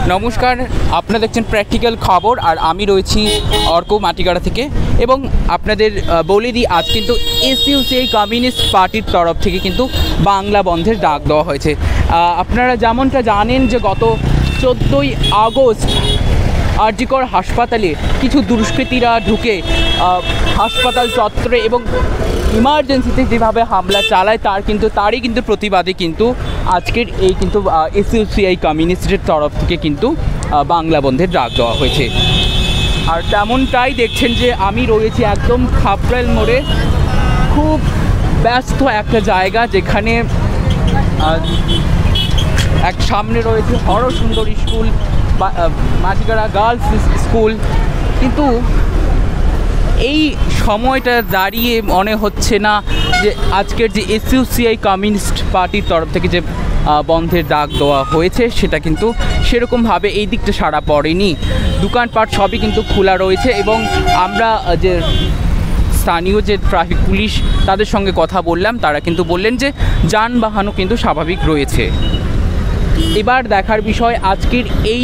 নমস্কার, আপনারা দেখছেন প্র্যাকটিক্যাল খবর আর আমি রয়েছি অর্ক মাটিগাড়া থেকে। এবং আপনাদের বলে দিই, আজ কিন্তু এসইউসিআই কমিউনিস্ট পার্টির তরফ থেকে কিন্তু বাংলা বন্ধের ডাক দেওয়া হয়েছে। আপনারা যেমনটা জানেন যে গত 14ই আগস্ট আরজিকর হাসপাতালে কিছু দুষ্কৃতীরা ঢুকে হাসপাতাল চত্বরে এবং ইমার্জেন্সিতে যেভাবে হামলা চালায় তারই কিন্তু প্রতিবাদে কিন্তু আজকের এই কিন্তু এসইউসিআই কমিউনিস্টের তরফ থেকে কিন্তু বাংলা বন্ধের ডাক দেওয়া হয়েছে। আর তেমনটাই দেখছেন যে আমি রয়েছি একদম খাপড়াইল মোড়ে, খুব ব্যস্ত একটা জায়গা, যেখানে এক সামনে রয়েছে Harasundari school, Matigara girls school. কিন্তু এই সময়টা দাঁড়িয়ে মনে হচ্ছে না যে আজকের যে এসইউসিআই কমিউনিস্ট পার্টির তরফ থেকে যে বন্ধের ডাক দেওয়া হয়েছে সেটা কিন্তু সেরকমভাবে এই দিকটা সাড়া পড়েনি। দোকানপাট সবই কিন্তু খোলা রয়েছে এবং আমরা যে স্থানীয় যে ট্রাফিক পুলিশ তাদের সঙ্গে কথা বললাম, তারা কিন্তু বললেন যে যানবাহনও কিন্তু স্বাভাবিক রয়েছে। এবার দেখার বিষয় আজকের এই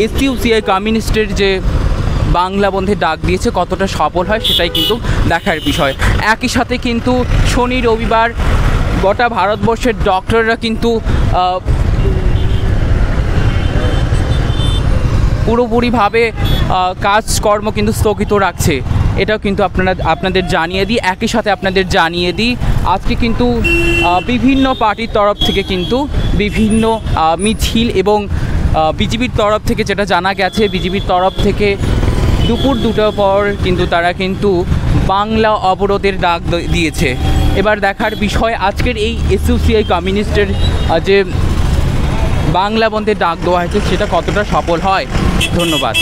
এসইউসিআই কমিউনিস্টের যে বাংলা বন্ধের ডাক দিয়েছে কতটা সফল হয় সেটাই কিন্তু দেখার বিষয়। একই সাথে কিন্তু শনি রবিবার গোটা ভারতবর্ষের ডক্টররা কিন্তু পুরোপুরিভাবে কাজকর্ম কিন্তু স্থগিত রাখছে, এটাও কিন্তু আপনাদের জানিয়ে দিই। একই সাথে আপনাদের জানিয়ে দিই আজকে কিন্তু বিভিন্ন পার্টির তরফ থেকে কিন্তু বিভিন্ন মিছিল এবং বিজেপির তরফ থেকে যেটা জানা গেছে, বিজেপির তরফ থেকে দুপুর 2টার পর কিন্তু তারা কিন্তু বাংলা অবরোধের ডাক দিয়েছে। এবার দেখার বিষয় আজকের এই এসইউসিআই কমিউনিস্টের যে বাংলা বন্ধের ডাক দেওয়া হয়েছে সেটা কতটা সফল হয়। ধন্যবাদ।